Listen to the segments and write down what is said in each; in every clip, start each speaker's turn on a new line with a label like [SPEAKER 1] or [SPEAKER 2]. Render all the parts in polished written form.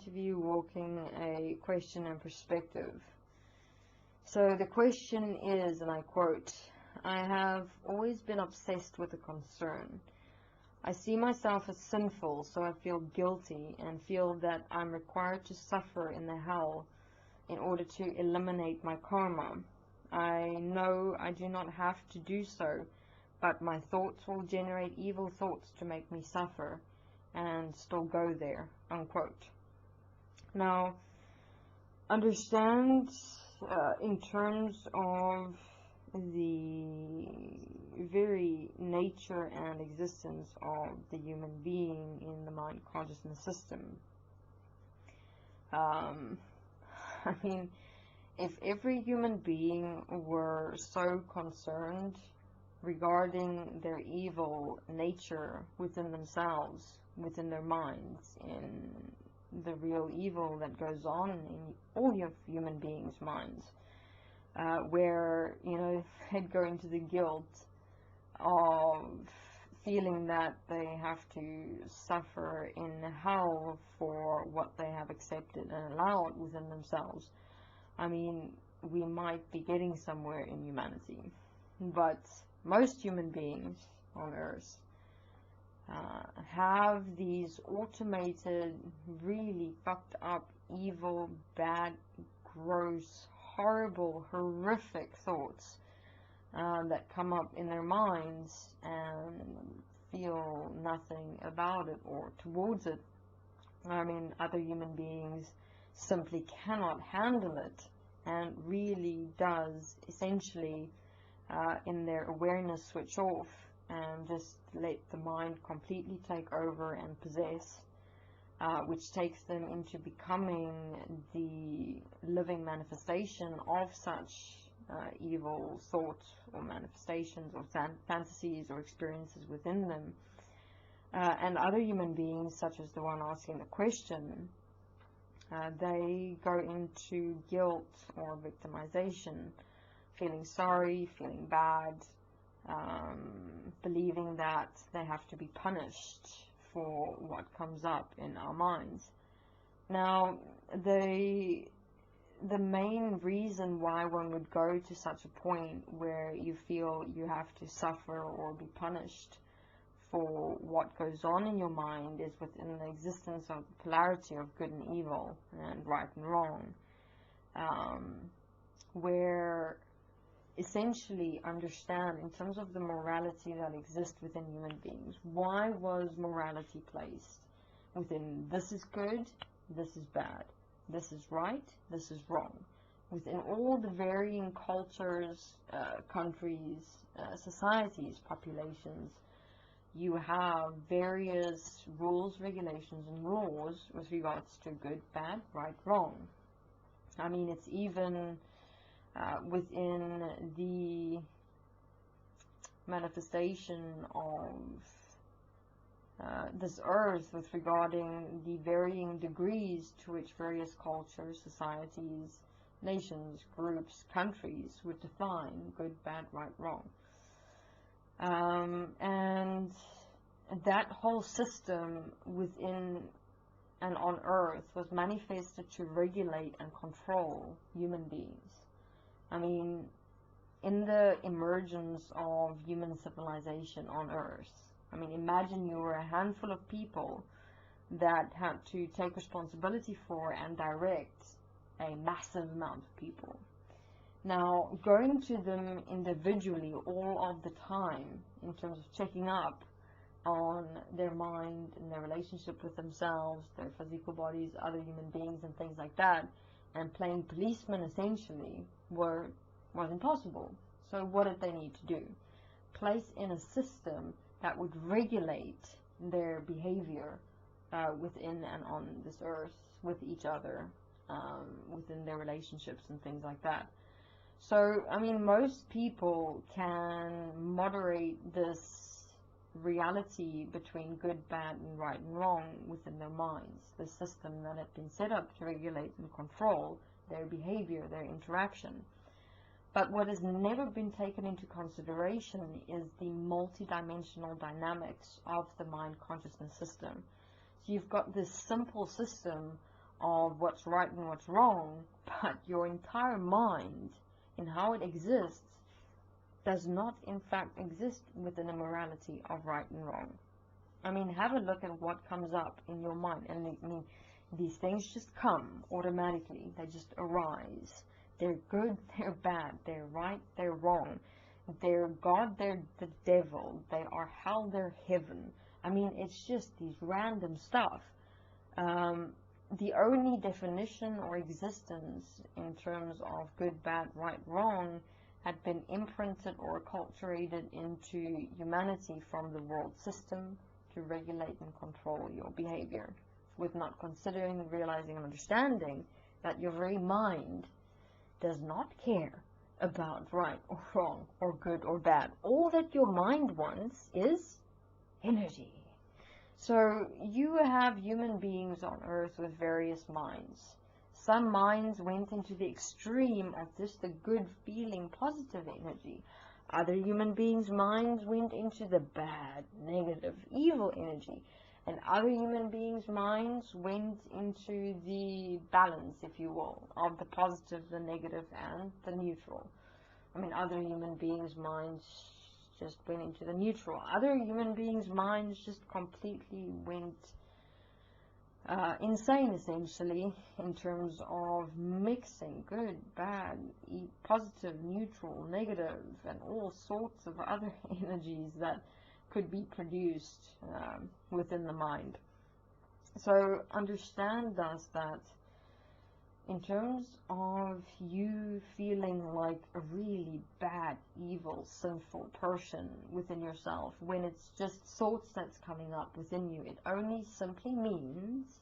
[SPEAKER 1] to be walking a question and perspective. So the question is, and I quote, "I have always been obsessed with a concern. I see myself as sinful, so I feel guilty and feel that I'm required to suffer in the hell in order to eliminate my karma. I know I do not have to do so, but my thoughts will generate evil thoughts to make me suffer and still go there," unquote. Now, understand in terms of the very nature and existence of the human being in the mind consciousness system. I mean, if every human being were so concerned regarding their evil nature within themselves, within their minds, in the real evil that goes on in all of human beings' minds, where, you know, they'd go into the guilt of feeling that they have to suffer in hell for what they have accepted and allowed within themselves. I mean, we might be getting somewhere in humanity, but most human beings on Earth have these automated, really fucked up, evil, bad, gross, horrible, horrific thoughts that come up in their minds and feel nothing about it or towards it. I mean, other human beings simply cannot handle it, and really does essentially in their awareness switch off and just let the mind completely take over and possess, which takes them into becoming the living manifestation of such evil thoughts or manifestations or fantasies or experiences within them. And other human beings, such as the one asking the question, they go into guilt or victimization, feeling sorry, feeling bad, believing that they have to be punished for what comes up in our minds. Now, the main reason why one would go to such a point where you feel you have to suffer or be punished for what goes on in your mind is within the existence of the polarity of good and evil and right and wrong, where essentially understand in terms of the morality that exists within human beings. Why was morality placed within this is good, this is bad, this is right, this is wrong? Within all the varying cultures, countries, societies, populations, you have various rules, regulations, and laws with regards to good, bad, right, wrong. I mean, it's even within the manifestation of this earth with regarding the varying degrees to which various cultures, societies, nations, groups, countries would define good, bad, right, wrong. And that whole system within and on earth was manifested to regulate and control human beings. I mean, in the emergence of human civilization on earth, I mean, imagine you were a handful of people that had to take responsibility for and direct a massive amount of people. Now, going to them individually all of the time in terms of checking up on their mind and their relationship with themselves, their physical bodies, other human beings and things like that, and playing policeman essentially was impossible. So what did they need to do? Place in a system that would regulate their behavior within and on this earth, with each other, within their relationships and things like that. So, I mean, most people can moderate this reality between good, bad, and right and wrong within their minds. The system that had been set up to regulate and control their behavior, their interaction. But what has never been taken into consideration is the multidimensional dynamics of the mind consciousness system. So you've got this simple system of what's right and what's wrong, but your entire mind and how it exists does not in fact exist within a morality of right and wrong. I mean, have a look at what comes up in your mind. And I mean, these things just come automatically. They just arise. They're good, they're bad, they're right, they're wrong. They're God, they're the devil. They are hell, they're heaven. I mean, it's just these random stuff. The only definition or existence in terms of good, bad, right, wrong had been imprinted or acculturated into humanity from the world system to regulate and control your behavior, with not considering, realizing, and understanding that your very mind does not care about right or wrong or good or bad. All that your mind wants is energy. So you have human beings on earth with various minds. Some minds went into the extreme of just the good feeling, positive energy. Other human beings' minds went into the bad, negative, evil energy. And other human beings' minds went into the balance, if you will, of the positive, the negative, and the neutral. I mean, other human beings' minds just went into the neutral. Other human beings' minds just completely went insane, essentially, in terms of mixing good, bad, positive, neutral, negative, and all sorts of other energies that could be produced within the mind. So understand thus that in terms of you feeling like a really bad, evil, sinful person within yourself, when it's just thoughts that's coming up within you, it only simply means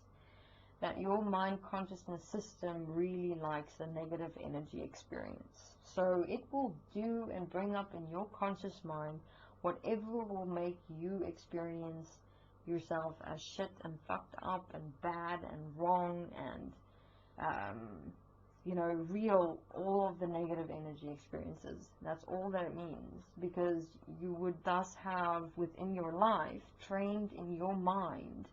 [SPEAKER 1] that your mind consciousness system really likes the negative energy experience. So it will do and bring up in your conscious mind whatever will make you experience yourself as shit and fucked up and bad and wrong and real, all of the negative energy experiences. That's all that it means, because you would thus have within your life trained in your mind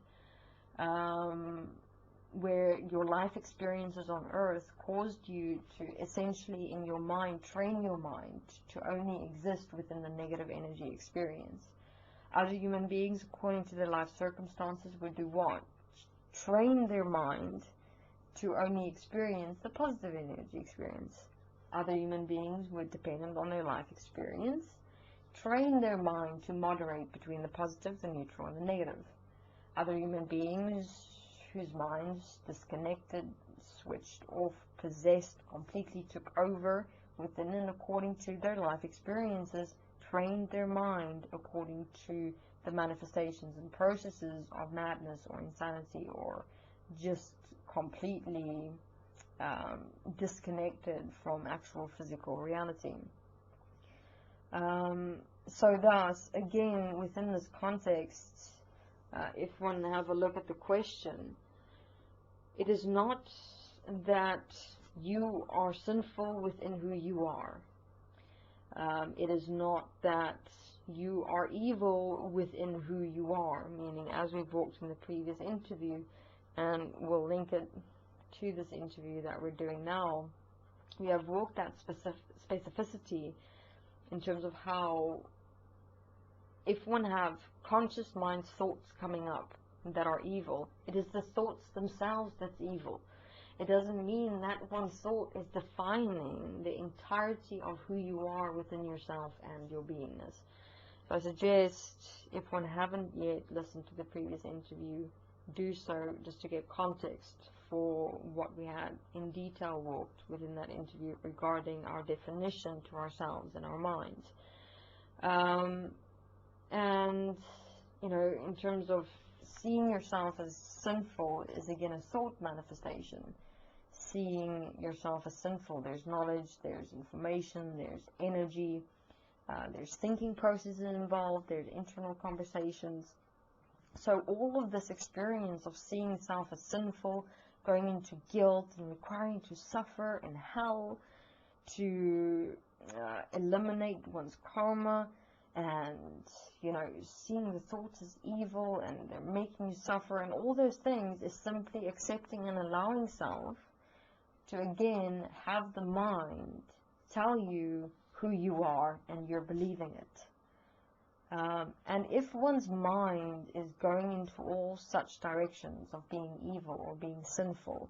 [SPEAKER 1] where your life experiences on earth caused you to essentially in your mind train your mind to only exist within the negative energy experience. Other human beings, according to their life circumstances, would do what? Train their mind to only experience the positive energy experience. Other human beings would, dependent on their life experience, train their mind to moderate between the positive, the neutral, and the negative. Other human beings whose minds disconnected, switched off, possessed, completely took over within and according to their life experiences, trained their mind according to the manifestations and processes of madness or insanity or just completely disconnected from actual physical reality. So thus, again, within this context, if one have a look at the question, it is not that you are sinful within who you are. It is not that you are evil within who you are, meaning, as we've walked in the previous interview, and we'll link it to this interview that we're doing now, we have walked that specificity in terms of how, if one have conscious mind thoughts coming up that are evil, it is the thoughts themselves that's evil. It doesn't mean that one thought is defining the entirety of who you are within yourself and your beingness. So I suggest, if one haven't yet listened to the previous interview, do so just to get context for what we had in detail walked within that interview regarding our definition to ourselves and our minds. And, in terms of seeing yourself as sinful is again a thought manifestation. Seeing yourself as sinful, there's knowledge, there's information, there's energy, there's thinking processes involved, there's internal conversations. So all of this experience of seeing self as sinful, going into guilt and requiring to suffer in hell, to eliminate one's karma, and, you know, seeing the thoughts as evil and they're making you suffer and all those things, is simply accepting and allowing self to again have the mind tell you who you are and you're believing it. And if one's mind is going into all such directions of being evil or being sinful,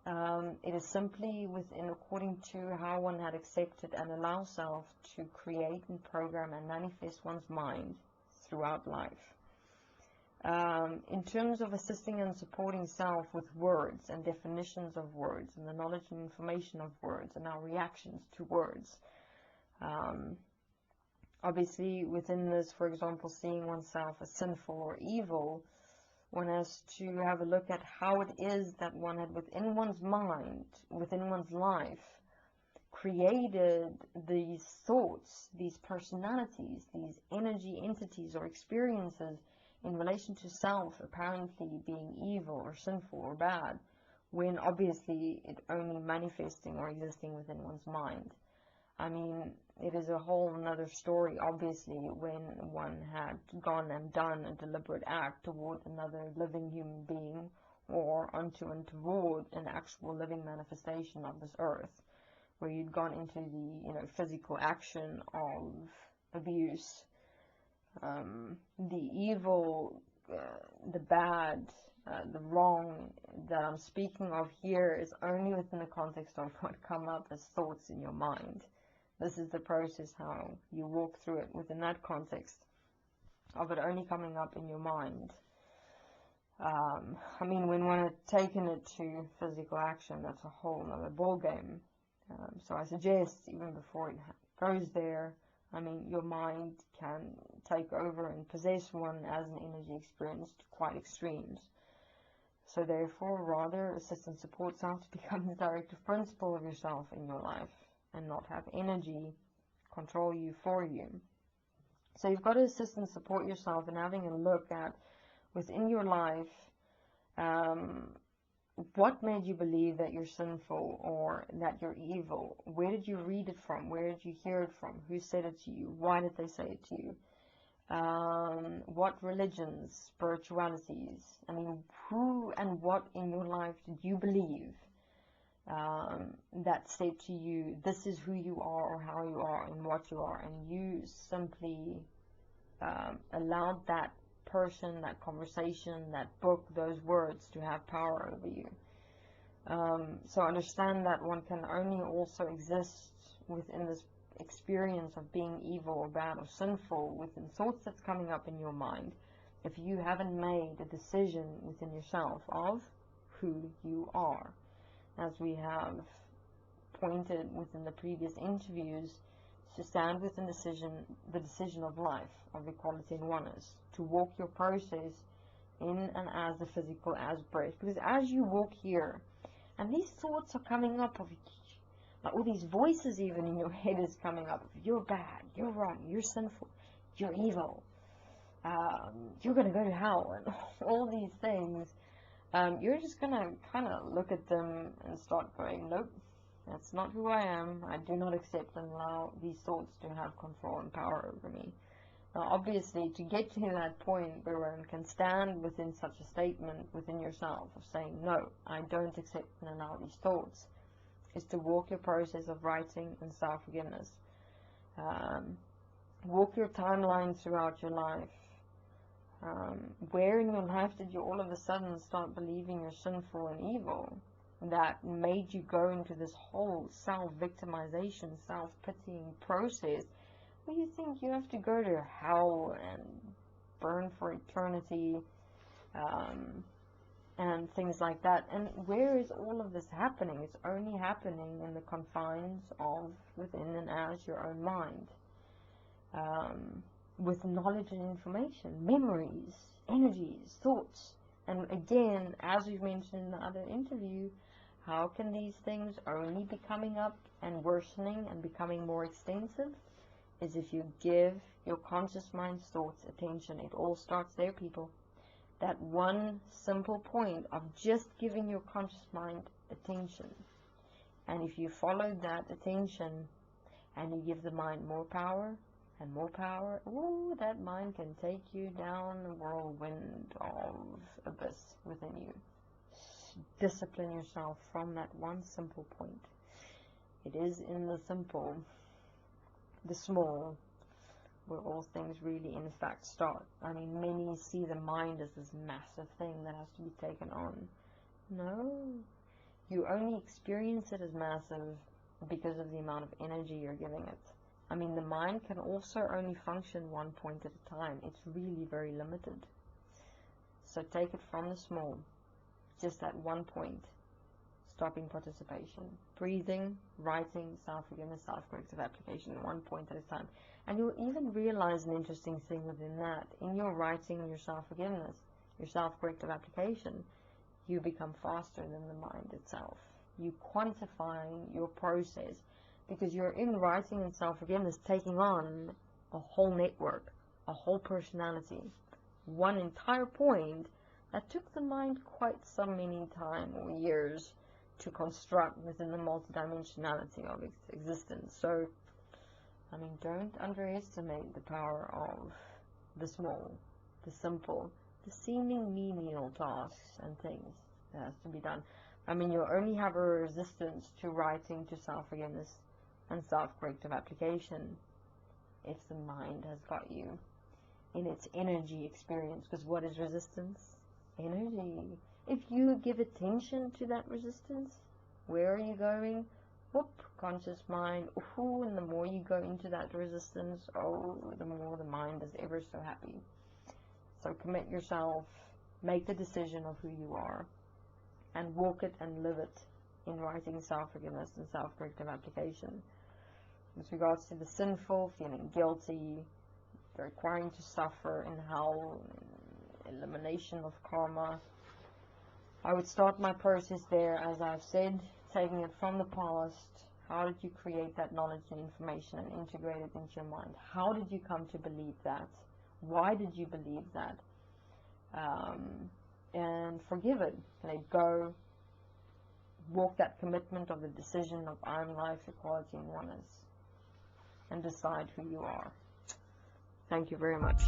[SPEAKER 1] it is simply within, according to how one had accepted and allow self to create and program and manifest one's mind throughout life. In terms of assisting and supporting self with words and definitions of words and the knowledge and information of words and our reactions to words. Obviously, within this, for example, seeing oneself as sinful or evil, one has to have a look at how it is that one had within one's mind, within one's life, created these thoughts, these personalities, these energy entities or experiences in relation to self apparently being evil or sinful or bad, when obviously it only manifesting or existing within one's mind. I mean, it is a whole another story, obviously, when one had gone and done a deliberate act toward another living human being, or unto and toward an actual living manifestation of this earth, where you'd gone into the, you know, physical action of abuse, the evil, the bad, the wrong that I'm speaking of here is only within the context of what come up as thoughts in your mind. This is the process how you walk through it within that context of it only coming up in your mind. I mean, when one had taken it to physical action, that's a whole other ball game. So I suggest, even before it goes there, I mean, your mind can take over and possess one as an energy experience to quite extremes. So therefore, rather assist and support self to become the directive principle of yourself in your life, and not have energy control you for you. So you've got to assist and support yourself in having a look at, within your life, what made you believe that you're sinful or that you're evil? Where did you read it from? Where did you hear it from? Who said it to you? Why did they say it to you? What religions, spiritualities? I mean, who and what in your life did you believe that said to you, this is who you are or how you are and what you are, and you simply allowed that person, that conversation, that book, those words to have power over you. So understand that one can only also exist within this experience of being evil or bad or sinful within thoughts that's coming up in your mind if you haven't made a decision within yourself of who you are. As we have pointed within the previous interviews, to stand within the decision of life, of equality and oneness, to walk your process in and as the physical as breath. Because as you walk here, and these thoughts are coming up of, like all these voices even in your head is coming up, you're bad, you're wrong, you're sinful, you're evil, you're going to go to hell, and all these things, you're just going to kind of look at them and start going, nope, that's not who I am. I do not accept and allow these thoughts to have control and power over me. Now, obviously, to get to that point where one can stand within such a statement within yourself of saying, no, I don't accept and allow these thoughts, is to walk your process of writing and self-forgiveness. Walk your timeline throughout your life. Where in your life did you all of a sudden start believing you're sinful and evil? That made you go into this whole self-victimization, self-pitying process where you think you have to go to hell and burn for eternity, and things like that. And where is all of this happening? It's only happening in the confines of within and as your own mind, with knowledge and information, memories, energies, thoughts. And again, as we've mentioned in the other interview, how can these things only be coming up and worsening and becoming more extensive? Is if you give your conscious mind's thoughts attention. It all starts there, people. That one simple point of just giving your conscious mind attention. And if you follow that attention and you give the mind more power, and more power, ooh, that mind can take you down the whirlwind of abyss within you. Discipline yourself from that one simple point. It is in the simple, the small, where all things really in fact start. I mean, many see the mind as this massive thing that has to be taken on. No, you only experience it as massive because of the amount of energy you're giving it. I mean, the mind can also only function one point at a time. It's really very limited. So take it from the small, just that one point, stopping participation, breathing, writing, self-forgiveness, self-corrective application, one point at a time. And you'll even realize an interesting thing within that. In your writing and your self-forgiveness, your self-corrective application, you become faster than the mind itself. You quantify your process because you're in writing and self-forgiveness taking on a whole network, a whole personality, one entire point that took the mind quite some many time or years to construct within the multidimensionality of its existence. So, I mean, don't underestimate the power of the small, the simple, the seeming menial tasks and things that has to be done. I mean, you'll only have a resistance to writing, to self-forgiveness and self-corrective application if the mind has got you in its energy experience. Because what is resistance? Energy. If you give attention to that resistance, where are you going? Whoop, conscious mind. Ooh, and the more you go into that resistance, oh, the more the mind is ever so happy. So commit yourself, make the decision of who you are, and walk it and live it in writing, self-forgiveness and self-corrective application. With regards to the sinful, feeling guilty, requiring to suffer in hell, elimination of karma, I would start my process there, as I've said, taking it from the past. How did you create that knowledge and information and integrate it into your mind? How did you come to believe that? Why did you believe that? And forgive it. Let it go. Walk that commitment of the decision of I'm life, equality, and oneness. And decide who you are. Thank you very much.